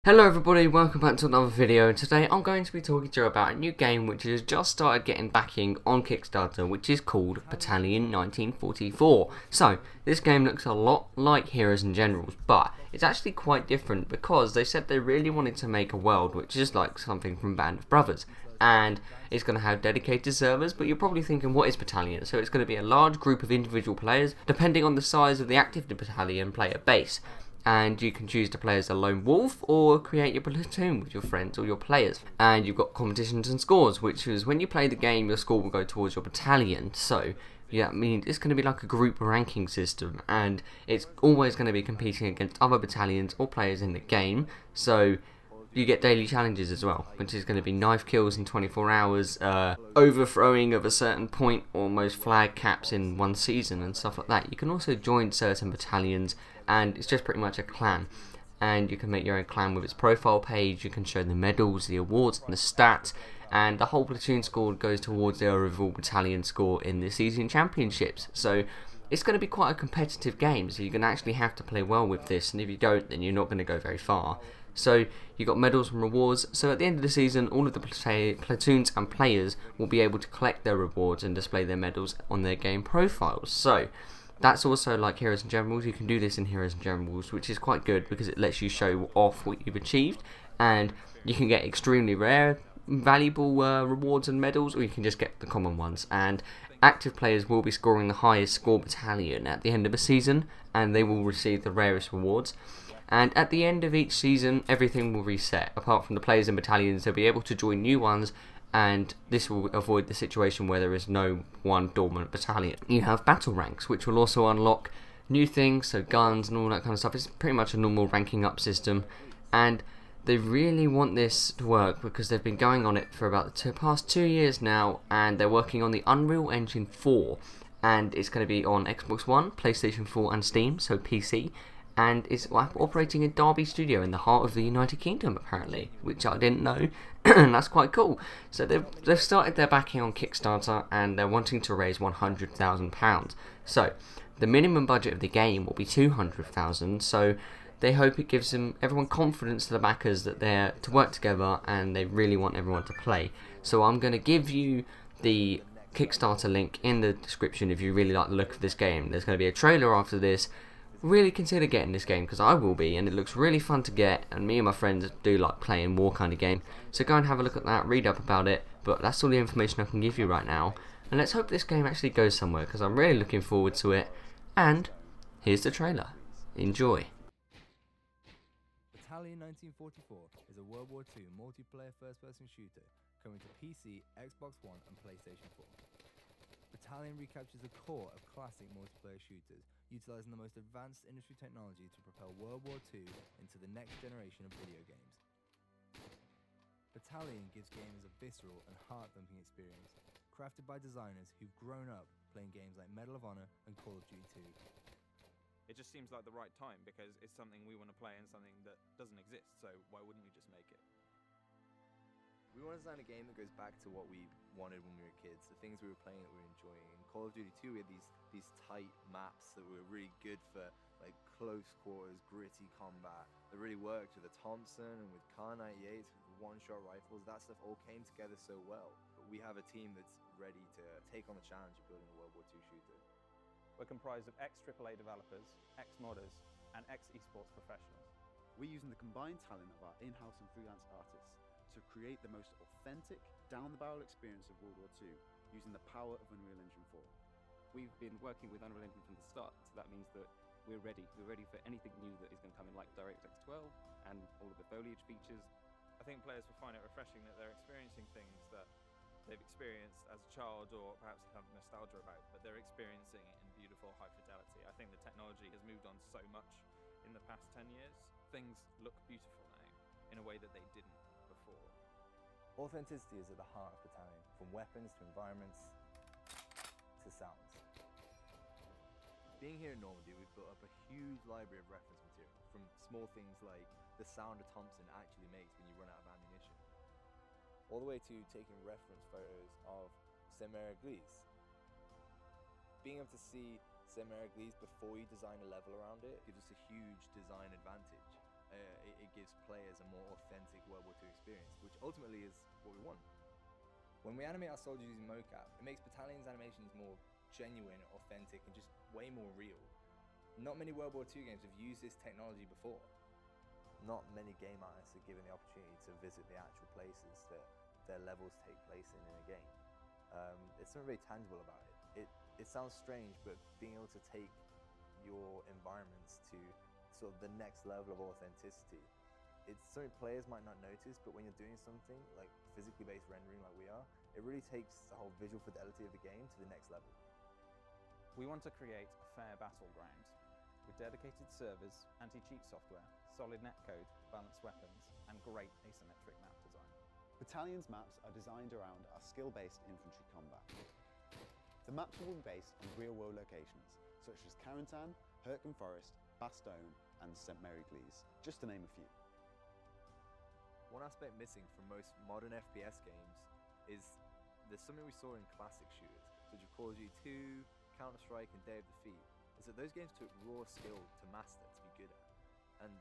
Hello everybody, welcome back to another video. Today I'm going to be talking to you about a new game which has just started getting backing on Kickstarter, which is called Battalion 1944. So, this game looks a lot like Heroes and Generals, but it's actually quite different because they said they really wanted to make a world which is like something from Band of Brothers. And it's going to have dedicated servers, but you're probably thinking, what is Battalion? So it's going to be a large group of individual players, depending on the size of the active Battalion player base. And you can choose to play as a lone wolf or create your platoon with your friends or your players. And you've got competitions and scores, which is when you play the game, your score will go towards your battalion. So, yeah, I mean, it's going to be like a group ranking system, and it's always going to be competing against other battalions or players in the game. So, you get daily challenges as well, which is going to be knife kills in 24 hours, overthrowing of a certain point, almost flag caps in one season and stuff like that. You can also join certain battalions, and it's just pretty much a clan. And you can make your own clan with its profile page, you can show the medals, the awards and the stats, and the whole platoon score goes towards the overall battalion score in the season championships. So it's going to be quite a competitive game, so you're going to actually have to play well with this, and if you don't, then you're not going to go very far. So you got medals and rewards, so at the end of the season all of the platoons and players will be able to collect their rewards and display their medals on their game profiles. So that's also like Heroes and Generals. You can do this in Heroes and Generals, which is quite good because it lets you show off what you've achieved, and you can get extremely rare, valuable rewards and medals, or you can just get the common ones. And active players will be scoring the highest score battalion at the end of a season, and they will receive the rarest rewards. And at the end of each season, everything will reset. Apart from the players in battalions, they'll be able to join new ones, and this will avoid the situation where there is no one dormant battalion. You have battle ranks, which will also unlock new things, so guns and all that kind of stuff. It's pretty much a normal ranking up system, and they really want this to work because they've been going on it for about the past 2 years now, and they're working on the Unreal Engine 4, and it's going to be on Xbox One, PlayStation 4 and Steam, so PC. And it's operating in Derby Studio in the heart of the United Kingdom, apparently, which I didn't know, and that's quite cool. So they've started their backing on Kickstarter, and they're wanting to raise £100,000. So the minimum budget of the game will be £200,000. So they hope it gives everyone confidence to the backers that they're to work together, and they really want everyone to play. So I'm going to give you the Kickstarter link in the description if you really like the look of this game. There's going to be a trailer after this. Really consider getting this game, because I will be, and it looks really fun to get, and me and my friends do like playing war kind of game. So go and have a look at that, read up about it, but that's all the information I can give you right now. And let's hope this game actually goes somewhere, because I'm really looking forward to it. And here's the trailer. Enjoy. Battalion 1944 is a World War II multiplayer first-person shooter coming to PC, Xbox One and PlayStation 4. Battalion recaptures the core of classic multiplayer shooters, utilizing the most advanced industry technology to propel World War II into the next generation of video games. Battalion gives gamers a visceral and heart-thumping experience, crafted by designers who've grown up playing games like Medal of Honor and Call of Duty 2. It just seems like the right time because it's something we want to play and something that doesn't exist, so why wouldn't we just make it? We want to design a game that goes back to what we wanted when we were kids, the things we were playing that we were enjoying. In Call of Duty 2 we had these tight maps that were really good for like close quarters, gritty combat, that really worked with the Thompson and with Kar 98s, with one-shot rifles. That stuff all came together so well. But we have a team that's ready to take on the challenge of building a World War II shooter. We're comprised of ex-AAA developers, ex-modders, and ex-esports professionals. We're using the combined talent of our in-house and freelance artists to create the most authentic, down-the-barrel experience of World War II using the power of Unreal Engine 4. We've been working with Unreal Engine from the start, so that means that we're ready. We're ready for anything new that is going to come in, like DirectX 12 and all of the foliage features. I think players will find it refreshing that they're experiencing things that they've experienced as a child or perhaps have nostalgia about, but they're experiencing it in beautiful high fidelity. I think the technology has moved on so much in the past 10 years. Things look beautiful now in a way that they didn't before. Authenticity is at the heart of Battalion, from weapons to environments to sounds. Being here in Normandy, we've built up a huge library of reference material, from small things like the sound a Thompson actually makes when you run out of ammunition, all the way to taking reference photos of Saint-Mère-Église. Being able to see Saint-Mère-Église before you design a level around it gives us a huge design advantage. it gives players a more authentic World War II experience, which ultimately is what we want. When we animate our soldiers using mocap, it makes Battalion's animations more genuine, authentic, and just way more real. Not many World War II games have used this technology before. Not many game artists are given the opportunity to visit the actual places that their levels take place in a game. It's something very tangible about it. It sounds strange, but being able to take your environments to sort of the next level of authenticity, it's something players might not notice, but when you're doing something like physically based rendering like we are, it really takes the whole visual fidelity of the game to the next level. We want to create a fair battleground with dedicated servers, anti-cheat software, solid netcode, balanced weapons, and great asymmetric map design. Battalion's maps are designed around our skill-based infantry combat. The maps will be based on real-world locations, such as Carentan, Hurtgen Forest, Bastogne, and St. Mary-Glees, just to name a few. One aspect missing from most modern FPS games is there's something we saw in classic shooters, such as Call of Duty 2, Counter-Strike, and Day of Defeat, is that those games took raw skill to master, to be good at, and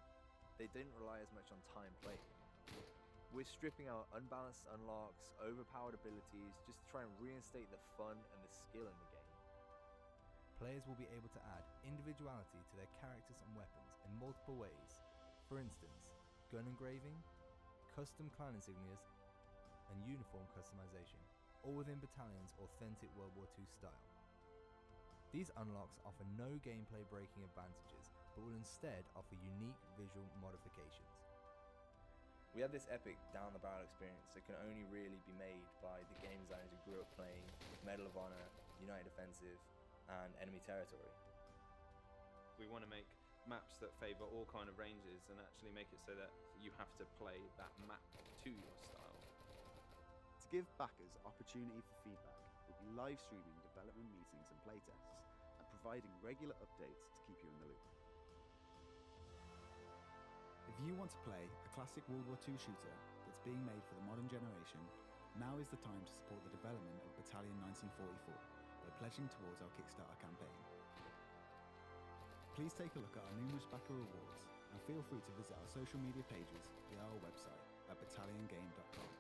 they didn't rely as much on time played. We're stripping out unbalanced unlocks, overpowered abilities, just to try and reinstate the fun and the skill in the game. Players will be able to add individuality to their characters and weapons in multiple ways. For instance, gun engraving, custom clan insignias, and uniform customization, all within Battalion's authentic World War II style. These unlocks offer no gameplay breaking advantages, but will instead offer unique visual modifications. We have this epic down-the-barrel experience that can only really be made by the game designers who grew up playing Medal of Honor, United Offensive, and Enemy Territory. We want to make maps that favour all kind of ranges and actually make it so that you have to play that map to your style. To give backers opportunity for feedback, we'll be live streaming development meetings and playtests, and providing regular updates to keep you in the loop. If you want to play a classic World War II shooter that's being made for the modern generation, now is the time to support the development of Battalion 1944 by pledging towards our Kickstarter campaign. Please take a look at our numerous backer rewards and feel free to visit our social media pages via our website at battalionGame.com.